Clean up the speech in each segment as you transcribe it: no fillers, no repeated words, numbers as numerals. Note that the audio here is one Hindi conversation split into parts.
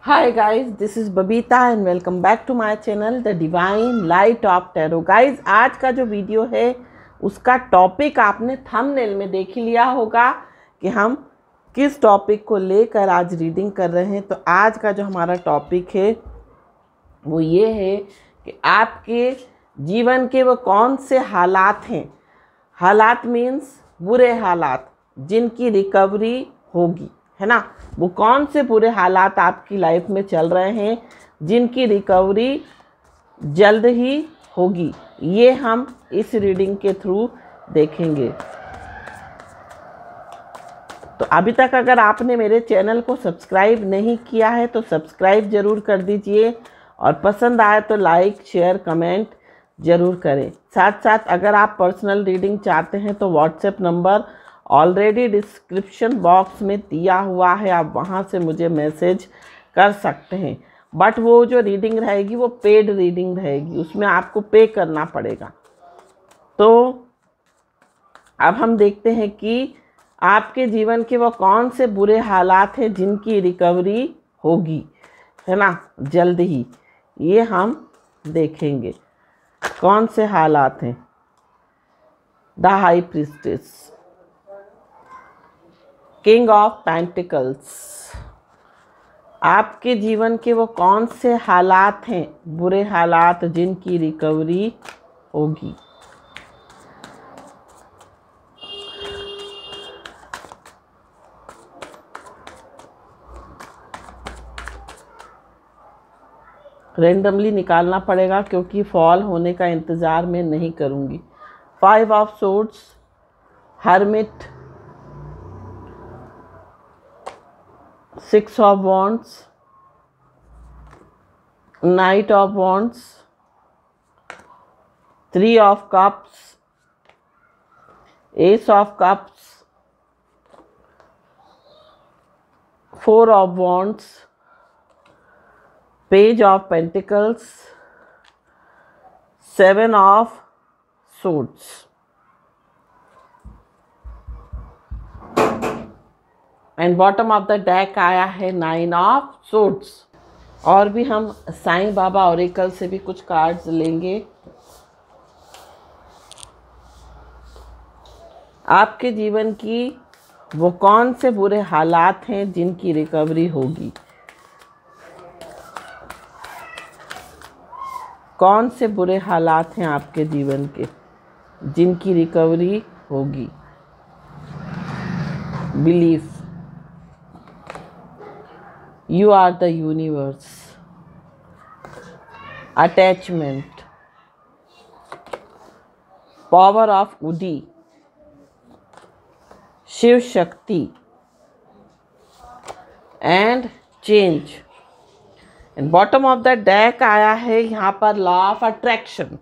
Hi guys, this is Babita and welcome back to my channel The Divine Light of Tarot। Guys आज का जो वीडियो है उसका टॉपिक आपने थंबनेल में देख ही लिया होगा कि हम किस टॉपिक को लेकर आज रीडिंग कर रहे हैं। तो आज का जो हमारा टॉपिक है वो ये है कि आपके जीवन के वो कौन से हालात हैं। हालात मीन्स बुरे हालात जिनकी रिकवरी होगी, है ना। वो कौन से बुरे हालात आपकी लाइफ में चल रहे हैं जिनकी रिकवरी जल्द ही होगी, ये हम इस रीडिंग के थ्रू देखेंगे। तो अभी तक अगर आपने मेरे चैनल को सब्सक्राइब नहीं किया है तो सब्सक्राइब ज़रूर कर दीजिए और पसंद आए तो लाइक शेयर कमेंट ज़रूर करें। साथ साथ अगर आप पर्सनल रीडिंग चाहते हैं तो WhatsApp number already description box में दिया हुआ है, आप वहां से मुझे मैसेज कर सकते हैं। बट वो जो रीडिंग रहेगी वो पेड रीडिंग रहेगी, उसमें आपको पे करना पड़ेगा। तो अब हम देखते हैं कि आपके जीवन के वो कौन से बुरे हालात हैं जिनकी रिकवरी होगी, है ना, जल्द ही। ये हम देखेंगे कौन से हालात हैं। The high priestess, king of pentacles, आपके जीवन के वो कौन से हालात हैं, बुरे हालात जिनकी रिकवरी होगी। रेंडमली निकालना पड़ेगा क्योंकि फॉल होने का इंतज़ार मैं नहीं करूँगी। 5 of swords, hermit, 6 of wands, Knight of wands, 3 of cups, Ace of cups, 4 of wands, Page of pentacles, 7 of swords। And bottom of the deck आया है 9 ऑफ सोर्ड्स। और भी हम साईं बाबा ऑरेकल से भी कुछ कार्ड्स लेंगे। आपके जीवन की वो कौन से बुरे हालात हैं जिनकी रिकवरी होगी। कौन से बुरे हालात हैं आपके जीवन के जिनकी रिकवरी होगी। Belief, You are the universe, attachment, power of Udi, Shiv Shakti and change। and bottom of the deck आया है यहाँ पर law of attraction।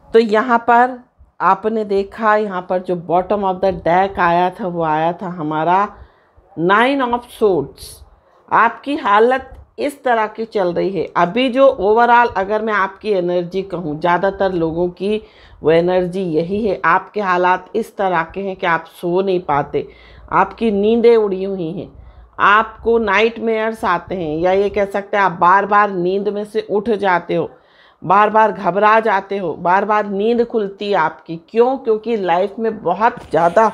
तो यहाँ पर आपने देखा, यहाँ पर जो बॉटम ऑफ द डेक आया था वो आया था हमारा 9 ऑफ सोर्ड्स। आपकी हालत इस तरह की चल रही है अभी जो ओवरऑल, अगर मैं आपकी एनर्जी कहूँ, ज़्यादातर लोगों की वो एनर्जी यही है। आपके हालात इस तरह के हैं कि आप सो नहीं पाते, आपकी नींदें उड़ी हुई हैं, आपको नाइटमेयर्स आते हैं, या ये कह सकते हैं आप बार बार नींद में से उठ जाते हो, बार बार घबरा जाते हो, बार बार नींद खुलती है आपकी। क्यों? क्योंकि लाइफ में बहुत ज़्यादा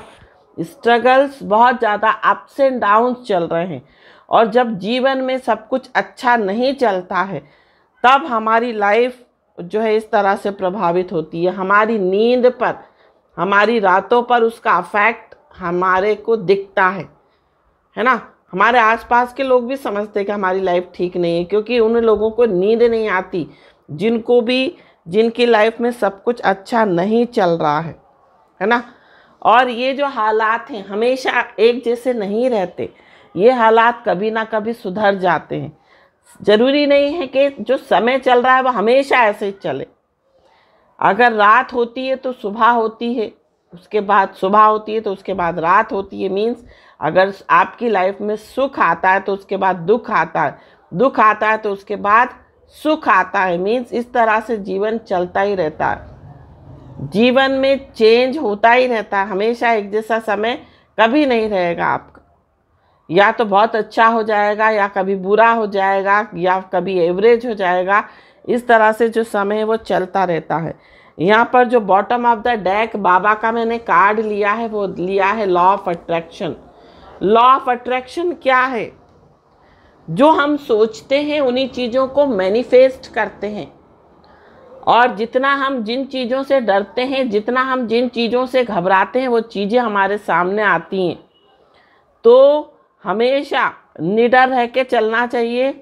स्ट्रगल्स, बहुत ज़्यादा अप्स एंड डाउन्स चल रहे हैं। और जब जीवन में सब कुछ अच्छा नहीं चलता है तब हमारी लाइफ जो है इस तरह से प्रभावित होती है। हमारी नींद पर, हमारी रातों पर उसका अफेक्ट हमारे को दिखता है ना। हमारे आसपास के लोग भी समझते हैं कि हमारी लाइफ ठीक नहीं है क्योंकि उन लोगों को नींद नहीं आती जिनकी लाइफ में सब कुछ अच्छा नहीं चल रहा है ना। और ये जो हालात हैं हमेशा एक जैसे नहीं रहते, ये हालात कभी ना कभी सुधर जाते हैं। ज़रूरी नहीं है कि जो समय चल रहा है वो हमेशा ऐसे ही चले। अगर रात होती है तो सुबह होती है, उसके बाद सुबह होती है तो उसके बाद रात होती है। मीन्स अगर आपकी लाइफ में सुख आता है तो उसके बाद दुख आता है, दुख आता है तो उसके बाद सुख आता है। मीन्स इस तरह से जीवन चलता ही रहता है। जीवन में चेंज होता ही रहता है, हमेशा एक जैसा समय कभी नहीं रहेगा आपका। या तो बहुत अच्छा हो जाएगा या कभी बुरा हो जाएगा या कभी एवरेज हो जाएगा। इस तरह से जो समय है वो चलता रहता है। यहाँ पर जो बॉटम ऑफ द डेक बाबा का मैंने कार्ड लिया है वो लिया है law of attraction. Law of attraction क्या है? जो हम सोचते हैं उन्हीं चीज़ों को मैनिफेस्ट करते हैं, और जितना हम जिन चीज़ों से डरते हैं, जितना हम जिन चीज़ों से घबराते हैं, वो चीज़ें हमारे सामने आती हैं। तो हमेशा निडर रह के चलना चाहिए,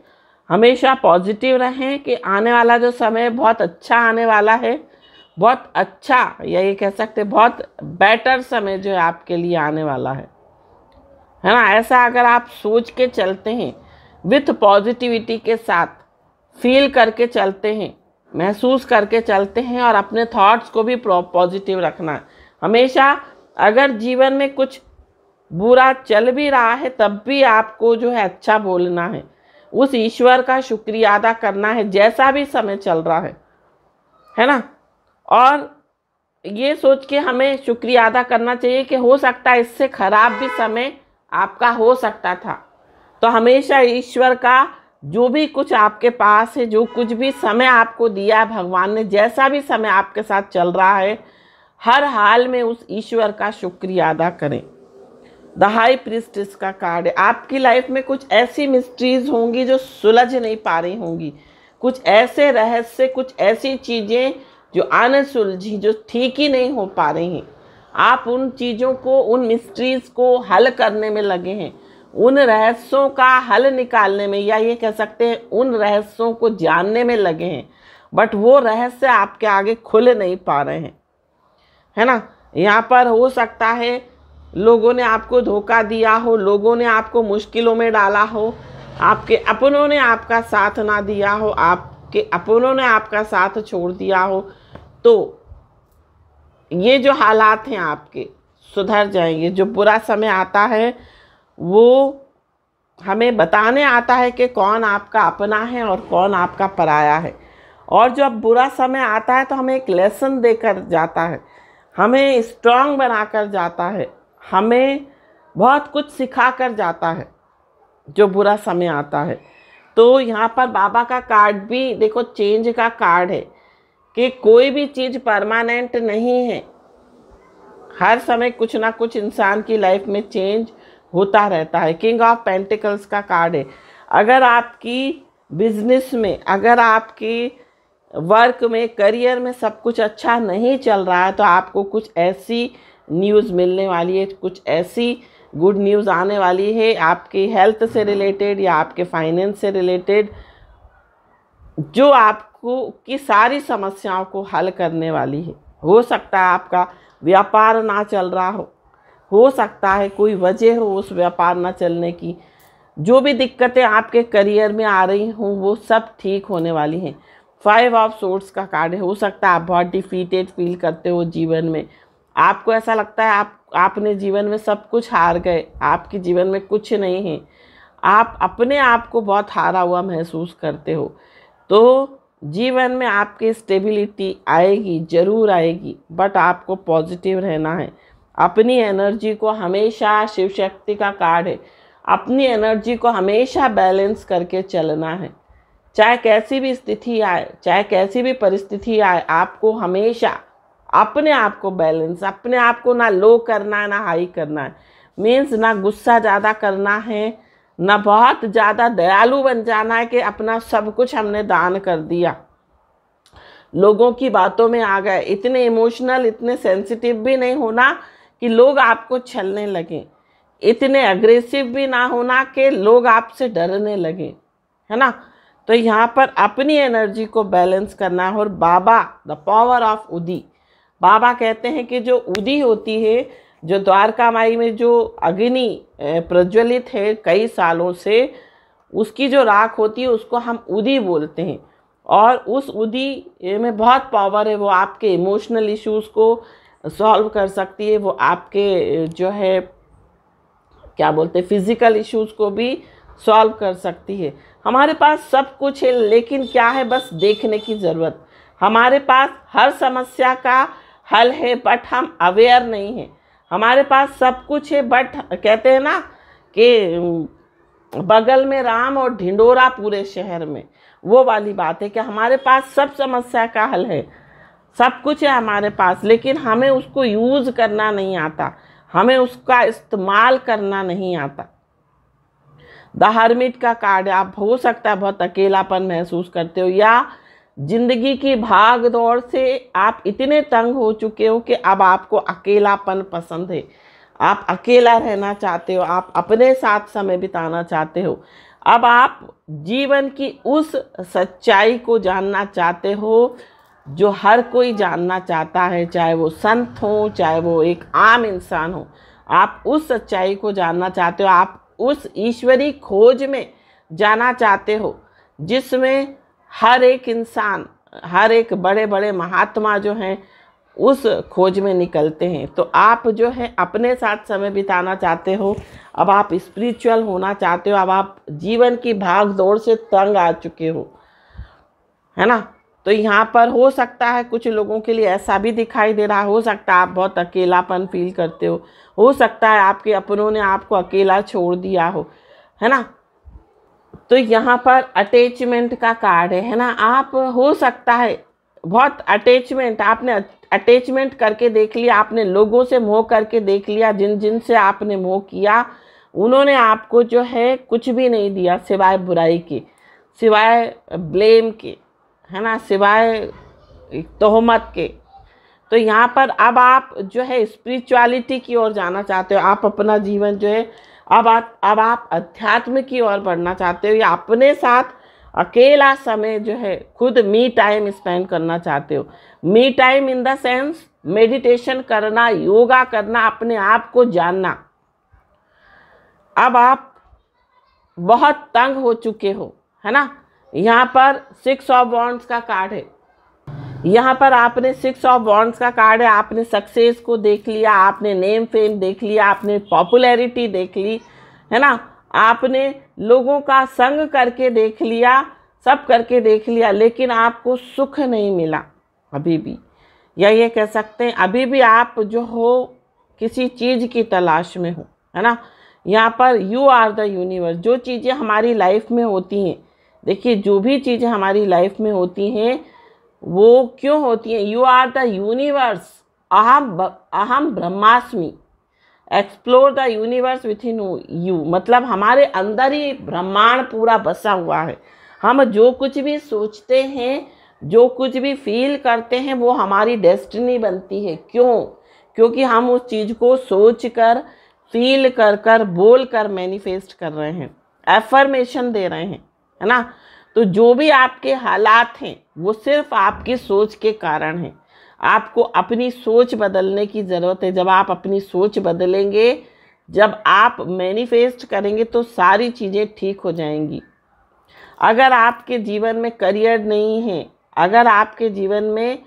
हमेशा पॉजिटिव रहें कि आने वाला जो समय बहुत अच्छा आने वाला है, बहुत अच्छा, या ये कह सकते बहुत बेटर समय जो है आपके लिए आने वाला है ना। ऐसा अगर आप सोच के चलते हैं, विथ पॉजिटिविटी के साथ फील करके चलते हैं, महसूस करके चलते हैं, और अपने थॉट्स को भी पॉजिटिव रखना है हमेशा। अगर जीवन में कुछ बुरा चल भी रहा है तब भी आपको जो है अच्छा बोलना है, उस ईश्वर का शुक्रिया अदा करना है जैसा भी समय चल रहा है ना। और ये सोच के हमें शुक्रिया अदा करना चाहिए कि हो सकता है इससे खराब भी समय आपका हो सकता था। तो हमेशा ईश्वर का जो भी कुछ आपके पास है, जो कुछ भी समय आपको दिया है भगवान ने, जैसा भी समय आपके साथ चल रहा है, हर हाल में उस ईश्वर का शुक्रिया अदा करें। द हाई प्रीस्टेस का कार्ड है। आपकी लाइफ में कुछ ऐसी मिस्ट्रीज होंगी जो सुलझ नहीं पा रही होंगी, कुछ ऐसे रहस्य, कुछ ऐसी चीज़ें जो अनसुलझी, जो ठीक ही नहीं हो पा रही हैं। आप उन चीज़ों को, उन मिस्ट्रीज़ को हल करने में लगे हैं, उन रहस्यों का हल निकालने में, या ये कह सकते हैं उन रहस्यों को जानने में लगे हैं, बट वो रहस्य आपके आगे खुल नहीं पा रहे हैं, है ना। यहाँ पर हो सकता है लोगों ने आपको धोखा दिया हो, लोगों ने आपको मुश्किलों में डाला हो, आपके अपनों ने आपका साथ ना दिया हो, आपके अपनों ने आपका साथ छोड़ दिया हो। तो ये जो हालात हैं आपके सुधर जाएंगे। जो बुरा समय आता है वो हमें बताने आता है कि कौन आपका अपना है और कौन आपका पराया है। और जब बुरा समय आता है तो हमें एक लेसन देकर जाता है, हमें स्ट्रांग बनाकर जाता है, हमें बहुत कुछ सिखा कर जाता है जो बुरा समय आता है। तो यहाँ पर बाबा का कार्ड भी देखो चेंज का कार्ड है कि कोई भी चीज़ परमानेंट नहीं है। हर समय कुछ ना कुछ इंसान की लाइफ में चेंज होता रहता है। किंग ऑफ पेंटिकल्स का कार्ड है। अगर आपकी बिजनेस में, अगर आपकी वर्क में, करियर में सब कुछ अच्छा नहीं चल रहा है तो आपको कुछ ऐसी न्यूज़ मिलने वाली है, कुछ ऐसी गुड न्यूज़ आने वाली है आपकी हेल्थ से रिलेटेड या आपके फाइनेंस से रिलेटेड, जो आपको की सारी समस्याओं को हल करने वाली है। हो सकता है आपका व्यापार ना चल रहा हो सकता है कोई वजह हो उस व्यापार ना चलने की, जो भी दिक्कतें आपके करियर में आ रही हों वो सब ठीक होने वाली हैं। 5 ऑफ सोर्ड्स का कार्ड है। हो सकता है आप बहुत डिफीटेड फील करते हो जीवन में, आपको ऐसा लगता है आपने जीवन में सब कुछ हार गए, आपके जीवन में कुछ नहीं है, आप अपने आप को बहुत हारा हुआ महसूस करते हो। तो जीवन में आपकी स्टेबिलिटी आएगी, ज़रूर आएगी, बट आपको पॉजिटिव रहना है। अपनी एनर्जी को हमेशा, शिव शक्ति का कार्ड है, अपनी एनर्जी को हमेशा बैलेंस करके चलना है। चाहे कैसी भी स्थिति आए, चाहे कैसी भी परिस्थिति आए, आपको हमेशा अपने आप को बैलेंस, अपने आप को ना लो करना है ना हाई करना है। मीन्स ना गुस्सा ज़्यादा करना है, ना बहुत ज़्यादा दयालु बन जाना है कि अपना सब कुछ हमने दान कर दिया, लोगों की बातों में आ गए। इतने इमोशनल, इतने सेंसिटिव भी नहीं होना कि लोग आपको छलने लगें, इतने अग्रेसिव भी ना होना कि लोग आपसे डरने लगें, है ना। तो यहाँ पर अपनी एनर्जी को बैलेंस करना है। और बाबा, द पावर ऑफ उदी, बाबा कहते हैं कि जो उदी होती है, जो द्वारका माई में जो अग्नि प्रज्वलित है कई सालों से, उसकी जो राख होती है उसको हम उदी बोलते हैं। और उस उदी में बहुत पावर है, वो आपके इमोशनल इश्यूज़ को सॉल्व कर सकती है, वो आपके जो है क्या बोलते हैं फिज़िकल इश्यूज़ को भी सॉल्व कर सकती है। हमारे पास सब कुछ है, लेकिन क्या है, बस देखने की ज़रूरत। हमारे पास हर समस्या का हल है, बट हम अवेयर नहीं हैं। हमारे पास सब कुछ है, बट कहते हैं ना कि बगल में राम और ढिंडोरा पूरे शहर में, वो वाली बात है कि हमारे पास सब समस्या का हल है, सब कुछ है हमारे पास, लेकिन हमें उसको यूज़ करना नहीं आता, हमें उसका इस्तेमाल करना नहीं आता। द हर्मिट का कार्ड, आप हो सकता है बहुत अकेलापन महसूस करते हो, या जिंदगी की भाग दौड़ से आप इतने तंग हो चुके हो कि अब आपको अकेलापन पसंद है, आप अकेला रहना चाहते हो, आप अपने साथ समय बिताना चाहते हो। अब आप जीवन की उस सच्चाई को जानना चाहते हो जो हर कोई जानना चाहता है, चाहे वो संत हो, चाहे वो एक आम इंसान हो। आप उस सच्चाई को जानना चाहते हो, आप उस ईश्वरी खोज में जाना चाहते हो जिसमें हर एक इंसान, हर एक बड़े बड़े महात्मा जो हैं उस खोज में निकलते हैं। तो आप जो है अपने साथ समय बिताना चाहते हो, अब आप स्पिरिचुअल होना चाहते हो, अब आप जीवन की भाग दौड़ से तंग आ चुके हो, है ना। तो यहाँ पर हो सकता है कुछ लोगों के लिए ऐसा भी दिखाई दे रहा, हो सकता है आप बहुत अकेलापन फील करते हो सकता है आपके अपनों ने आपको अकेला छोड़ दिया हो, है ना। तो यहाँ पर अटैचमेंट का कार्ड है ना। आप हो सकता है बहुत अटैचमेंट, आपने अटैचमेंट करके देख लिया, आपने लोगों से मोह करके देख लिया, जिन जिन से आपने मोह किया उन्होंने आपको जो है कुछ भी नहीं दिया सिवाय बुराई के, सिवाय ब्लेम के, है ना, सिवाय तोहमत के। तो यहाँ पर अब आप जो है स्पिरिचुअलिटी की ओर जाना चाहते हो, आप अपना जीवन जो है अब आप अध्यात्म की ओर बढ़ना चाहते हो, या अपने साथ अकेला समय जो है खुद मी टाइम स्पेंड करना चाहते हो। Me time in the sense meditation करना, योगा करना, अपने आप को जानना। अब आप बहुत तंग हो चुके हो, है ना। यहाँ पर 6 ऑफ वॉन्ड्स का कार्ड है, यहाँ पर आपने 6 ऑफ वॉन्ड्स का कार्ड है। आपने सक्सेस को देख लिया, आपने नेम फेम देख लिया, आपने पॉपुलैरिटी देख ली, है ना, आपने लोगों का संग करके देख लिया, सब करके देख लिया, लेकिन आपको सुख नहीं मिला अभी भी, या ये कह सकते हैं अभी भी आप जो हो किसी चीज़ की तलाश में हो, है ना। यहाँ पर यू आर द यूनिवर्स। जो चीज़ें हमारी लाइफ में होती हैं, देखिए जो भी चीज़ें हमारी लाइफ में होती हैं वो क्यों होती हैं, यू आर द यूनिवर्स, अहम ब्रह्मास्मि, explore the universe with in you. मतलब हमारे अंदर ही ब्रह्मांड पूरा बसा हुआ है। हम जो कुछ भी सोचते हैं, जो कुछ भी फील करते हैं, वो हमारी डेस्टिनी बनती है। क्यों? क्योंकि हम उस चीज़ को सोच कर, फील कर कर, बोल कर मैनिफेस्ट कर रहे हैं, एफर्मेशन दे रहे हैं, है ना। तो जो भी आपके हालात हैं वो सिर्फ आपकी सोच के कारण हैं। आपको अपनी सोच बदलने की ज़रूरत है। जब आप अपनी सोच बदलेंगे, जब आप मैनिफेस्ट करेंगे तो सारी चीज़ें ठीक हो जाएंगी। अगर आपके जीवन में करियर नहीं है, अगर आपके जीवन में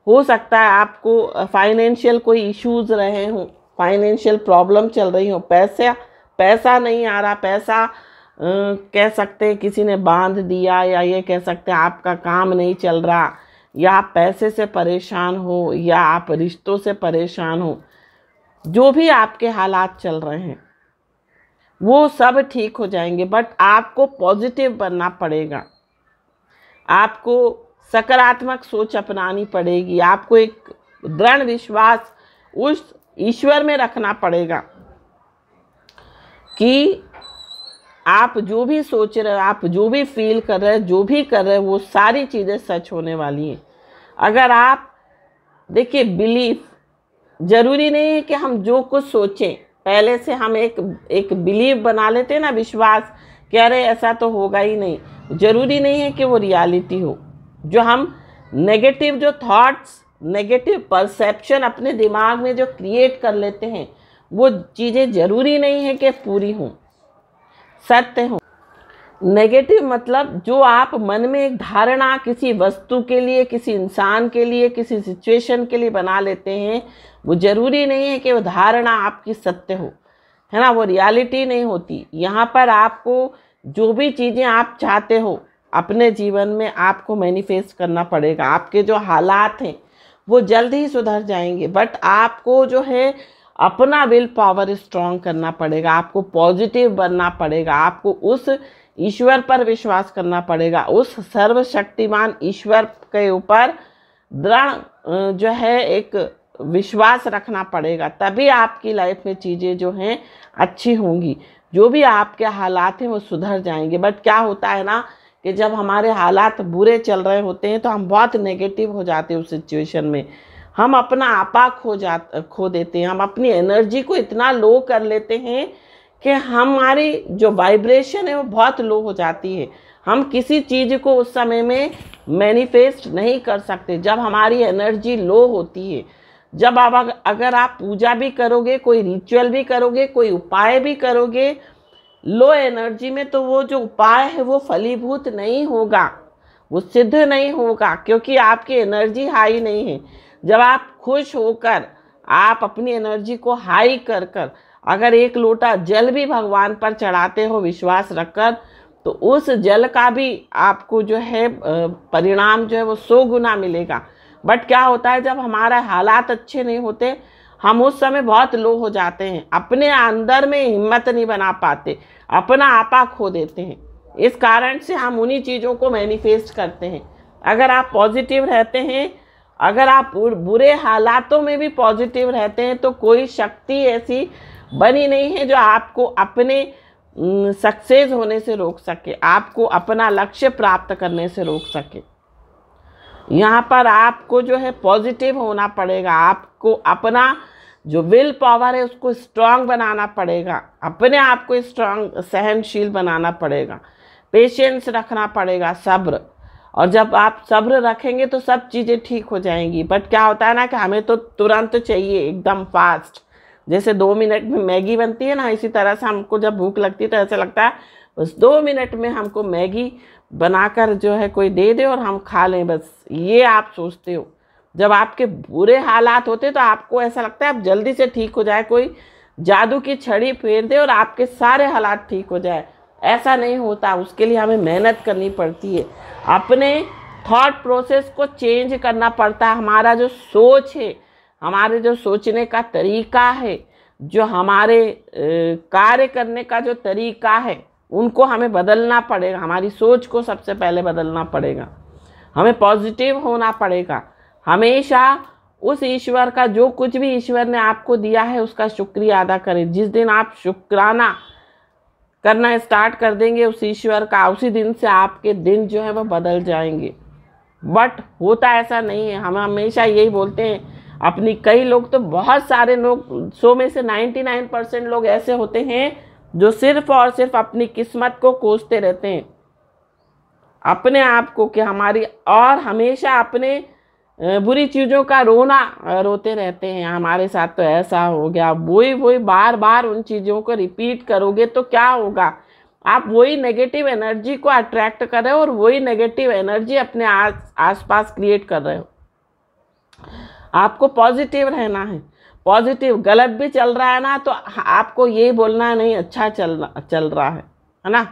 हो सकता है आपको फाइनेंशियल कोई इश्यूज़ रहे हों, फाइनेंशियल प्रॉब्लम चल रही हो, पैसा नहीं आ रहा, पैसा कह सकते हैं किसी ने बांध दिया, या ये कह सकते हैं आपका काम नहीं चल रहा, या आप पैसे से परेशान हो, या आप रिश्तों से परेशान हो, जो भी आपके हालात चल रहे हैं वो सब ठीक हो जाएंगे। बट आपको पॉजिटिव बनना पड़ेगा, आपको सकारात्मक सोच अपनानी पड़ेगी, आपको एक दृढ़ विश्वास उस ईश्वर में रखना पड़ेगा कि आप जो भी सोच रहे हो, आप जो भी फील कर रहे हो, जो भी कर रहे हो, वो सारी चीज़ें सच होने वाली हैं। अगर आप देखिए, बिलीफ ज़रूरी नहीं है कि हम जो कुछ सोचें पहले से हम एक बिलीफ बना लेते हैं ना, विश्वास कि अरे ऐसा तो होगा ही नहीं। ज़रूरी नहीं है कि वो रियलिटी हो। जो हम नेगेटिव जो थॉट्स, नेगेटिव परसेप्शन अपने दिमाग में जो क्रिएट कर लेते हैं, वो चीज़ें ज़रूरी नहीं है कि पूरी हों, सत्य हो। नेगेटिव मतलब जो आप मन में एक धारणा किसी वस्तु के लिए, किसी इंसान के लिए, किसी सिचुएशन के लिए बना लेते हैं, वो ज़रूरी नहीं है कि वो धारणा आपकी सत्य हो, है ना, वो रियलिटी नहीं होती। यहाँ पर आपको जो भी चीज़ें आप चाहते हो अपने जीवन में, आपको मैनिफेस्ट करना पड़ेगा। आपके जो हालात हैं वो जल्द ही सुधर जाएंगे, बट आपको जो है अपना विल पावर स्ट्रांग करना पड़ेगा, आपको पॉजिटिव बनना पड़ेगा, आपको उस ईश्वर पर विश्वास करना पड़ेगा, उस सर्वशक्तिमान ईश्वर के ऊपर दृढ़ जो है एक विश्वास रखना पड़ेगा। तभी आपकी लाइफ में चीज़ें जो हैं अच्छी होंगी, जो भी आपके हालात हैं वो सुधर जाएंगे। बट क्या होता है ना कि जब हमारे हालात बुरे चल रहे होते हैं तो हम बहुत नेगेटिव हो जाते हैं उस सिचुएशन में, हम अपना आपा खो देते हैं, हम अपनी एनर्जी को इतना लो कर लेते हैं कि हमारी जो वाइब्रेशन है वो बहुत लो हो जाती है। हम किसी चीज़ को उस समय में मैनिफेस्ट नहीं कर सकते जब हमारी एनर्जी लो होती है। जब आप अगर आप पूजा भी करोगे, कोई रिचुअल भी करोगे, कोई उपाय भी करोगे लो एनर्जी में, तो वो जो उपाय है वो फलीभूत नहीं होगा, वो सिद्ध नहीं होगा, क्योंकि आपकी एनर्जी हाई नहीं है। जब आप खुश होकर आप अपनी एनर्जी को हाई कर कर अगर एक लोटा जल भी भगवान पर चढ़ाते हो विश्वास रखकर, तो उस जल का भी आपको जो है परिणाम जो है वो 100 गुना मिलेगा। बट क्या होता है जब हमारा हालात अच्छे नहीं होते, हम उस समय बहुत लो हो जाते हैं, अपने अंदर में हिम्मत नहीं बना पाते, अपना आपा खो देते हैं। इस कारण से हम उन्हीं चीज़ों को मैनिफेस्ट करते हैं। अगर आप पॉजिटिव रहते हैं, अगर आप बुरे हालातों में भी पॉजिटिव रहते हैं, तो कोई शक्ति ऐसी बनी नहीं है जो आपको अपने सक्सेस होने से रोक सके, आपको अपना लक्ष्य प्राप्त करने से रोक सके। यहाँ पर आपको जो है पॉजिटिव होना पड़ेगा, आपको अपना जो विल पावर है उसको स्ट्रांग बनाना पड़ेगा, अपने आप को स्ट्रांग सहनशील बनाना पड़ेगा, पेशेंस रखना पड़ेगा, सब्र। और जब आप सब्र रखेंगे तो सब चीज़ें ठीक हो जाएंगी। बट क्या होता है ना कि हमें तो तुरंत चाहिए, एकदम फास्ट, जैसे 2 मिनट में मैगी बनती है ना, इसी तरह से हमको जब भूख लगती है तो ऐसा लगता है बस 2 मिनट में हमको मैगी बनाकर जो है कोई दे दे और हम खा लें, बस ये आप सोचते हो। जब आपके बुरे हालात होते तो आपको ऐसा लगता है अब जल्दी से ठीक हो जाए, कोई जादू की छड़ी फेर दे और आपके सारे हालात ठीक हो जाए। ऐसा नहीं होता, उसके लिए हमें मेहनत करनी पड़ती है, अपने थॉट प्रोसेस को चेंज करना पड़ता है। हमारा जो सोच है, हमारे जो सोचने का तरीका है, जो हमारे कार्य करने का जो तरीका है, उनको हमें बदलना पड़ेगा। हमारी सोच को सबसे पहले बदलना पड़ेगा, हमें पॉजिटिव होना पड़ेगा। हमेशा उस ईश्वर का, जो कुछ भी ईश्वर ने आपको दिया है उसका शुक्रिया अदा करें। जिस दिन आप शुक्राना करना स्टार्ट कर देंगे उस ईश्वर का, उसी दिन से आपके दिन जो है वो बदल जाएंगे। बट होता ऐसा नहीं है। हम हमेशा यही बोलते हैं अपनी, कई लोग तो, बहुत सारे लोग, 100 में से 99% लोग ऐसे होते हैं जो सिर्फ और सिर्फ अपनी किस्मत को कोसते रहते हैं, अपने आप को, कि हमारी, और हमेशा अपने बुरी चीज़ों का रोना रोते रहते हैं, हमारे साथ तो ऐसा हो गया। वही बार बार उन चीज़ों को रिपीट करोगे तो क्या होगा, आप वही नेगेटिव एनर्जी को अट्रैक्ट कर रहे हो और वही नेगेटिव एनर्जी अपने आसपास क्रिएट कर रहे हो। आपको पॉजिटिव रहना है, पॉजिटिव। गलत भी चल रहा है ना तो आपको यही बोलना है नहीं अच्छा चल रहा है ना।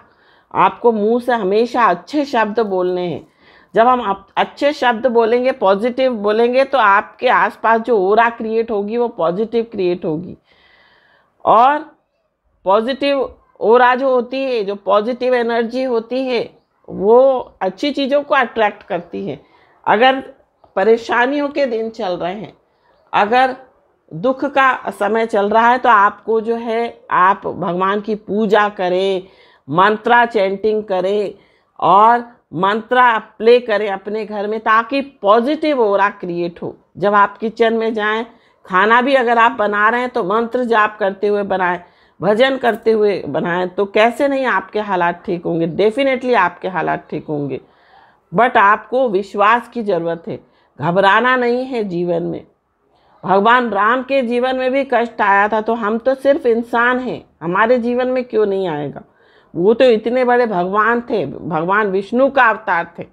आपको मुंह से हमेशा अच्छे शब्द बोलने हैं। जब हम अच्छे शब्द बोलेंगे, पॉजिटिव बोलेंगे, तो आपके आसपास जो ऑरा क्रिएट होगी वो पॉजिटिव क्रिएट होगी। और पॉजिटिव ऑरा जो होती है, जो पॉजिटिव एनर्जी होती है, वो अच्छी चीज़ों को अट्रैक्ट करती है। अगर परेशानियों के दिन चल रहे हैं, अगर दुख का समय चल रहा है, तो आपको जो है आप भगवान की पूजा करें, मंत्रा चैंटिंग करें और मंत्रा प्ले करें अपने घर में, ताकि पॉजिटिव ऑरा क्रिएट हो। जब आप किचन में जाएं, खाना भी अगर आप बना रहे हैं तो मंत्र जाप करते हुए बनाएं, भजन करते हुए बनाएं, तो कैसे नहीं आपके हालात ठीक होंगे। डेफिनेटली आपके हालात ठीक होंगे। बट आपको विश्वास की ज़रूरत है, घबराना नहीं है जीवन में। भगवान राम के जीवन में भी कष्ट आया था, तो हम तो सिर्फ इंसान हैं, हमारे जीवन में क्यों नहीं आएगा। वो तो इतने बड़े भगवान थे, भगवान विष्णु का अवतार थे,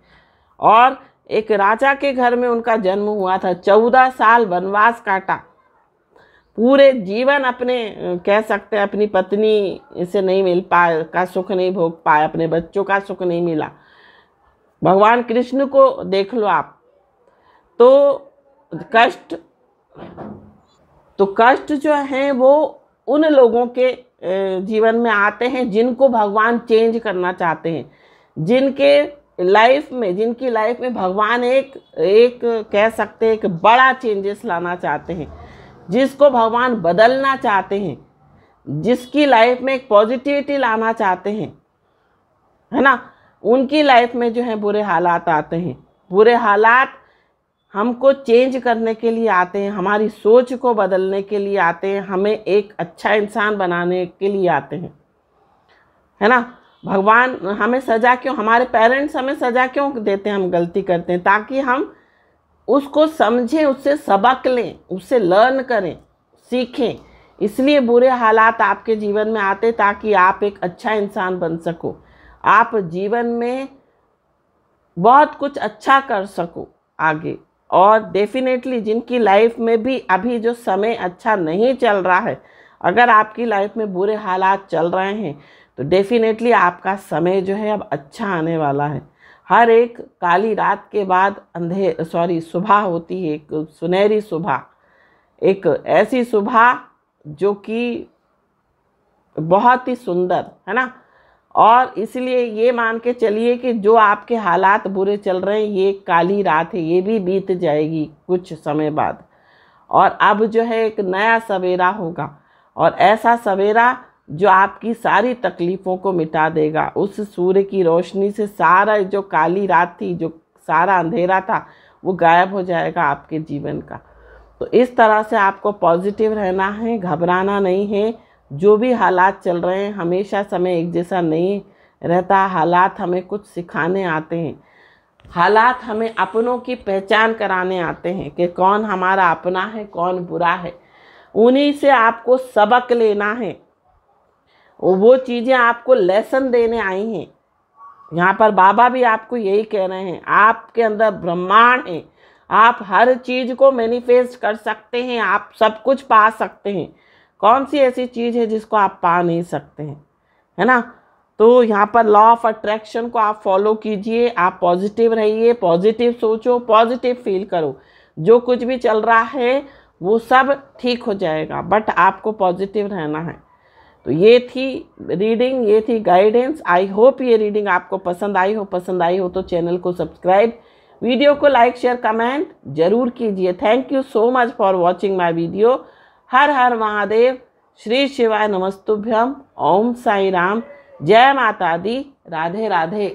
और एक राजा के घर में उनका जन्म हुआ था। 14 साल वनवास काटा, पूरे जीवन अपने, कह सकते हैं अपनी पत्नी से नहीं मिल पाए, का सुख नहीं भोग पाए, अपने बच्चों का सुख नहीं मिला। भगवान कृष्ण को देख लो आप, तो कष्ट तो कष्ट जो हैं वो उन लोगों के जीवन में आते हैं जिनको भगवान चेंज करना चाहते हैं, जिनकी लाइफ में भगवान एक कह सकते हैं एक बड़ा चेंजेस लाना चाहते हैं, जिसको भगवान बदलना चाहते हैं, जिसकी लाइफ में एक पॉजिटिविटी लाना चाहते हैं, है ना। उनकी लाइफ में जो है बुरे हालात आते हैं। बुरे हालात हमको चेंज करने के लिए आते हैं, हमारी सोच को बदलने के लिए आते हैं, हमें एक अच्छा इंसान बनाने के लिए आते हैं, है ना। भगवान हमें सज़ा क्यों, हमारे पेरेंट्स हमें सज़ा क्यों देते हैं, हम गलती करते हैं, ताकि हम उसको समझें, उससे सबक लें, उससे लर्न करें, सीखें। इसलिए बुरे हालात आपके जीवन में आते ताकि आप एक अच्छा इंसान बन सको, आप जीवन में बहुत कुछ अच्छा कर सको आगे। और डेफिनेटली जिनकी लाइफ में भी अभी जो समय अच्छा नहीं चल रहा है, अगर आपकी लाइफ में बुरे हालात चल रहे हैं तो डेफिनेटली आपका समय जो है अब अच्छा आने वाला है। हर एक काली रात के बाद सुबह होती है, एक सुनहरी सुबह, एक ऐसी सुबह जो कि बहुत ही सुंदर है ना। और इसलिए ये मान के चलिए कि जो आपके हालात बुरे चल रहे हैं ये काली रात है, ये भी बीत जाएगी कुछ समय बाद, और अब जो है एक नया सवेरा होगा, और ऐसा सवेरा जो आपकी सारी तकलीफ़ों को मिटा देगा। उस सूर्य की रोशनी से सारा जो काली रात थी, जो सारा अंधेरा था, वो गायब हो जाएगा आपके जीवन का। तो इस तरह से आपको पॉजिटिव रहना है, घबराना नहीं है। जो भी हालात चल रहे हैं, हमेशा समय एक जैसा नहीं रहता। हालात हमें कुछ सिखाने आते हैं, हालात हमें अपनों की पहचान कराने आते हैं कि कौन हमारा अपना है, कौन बुरा है। उन्हीं से आपको सबक लेना है, वो चीज़ें आपको लेसन देने आई हैं। यहाँ पर बाबा भी आपको यही कह रहे हैं, आपके अंदर ब्रह्मांड है, आप हर चीज़ को मैनिफेस्ट कर सकते हैं, आप सब कुछ पा सकते हैं। कौन सी ऐसी चीज़ है जिसको आप पा नहीं सकते हैं, है ना। तो यहाँ पर लॉ ऑफ अट्रैक्शन को आप फॉलो कीजिए, आप पॉजिटिव रहिए, पॉजिटिव सोचो, पॉजिटिव फील करो। जो कुछ भी चल रहा है वो सब ठीक हो जाएगा, बट आपको पॉजिटिव रहना है। तो ये थी रीडिंग, ये थी गाइडेंस। आई होप ये रीडिंग आपको पसंद आई हो। पसंद आई हो तो चैनल को सब्सक्राइब, वीडियो को लाइक शेयर कमेंट जरूर कीजिए। Thank you so much for watching my video. हर हर महादेव, श्री शिवाय नमस्तुभ्यम, ओम साई राम, जय माता दी, राधे राधे।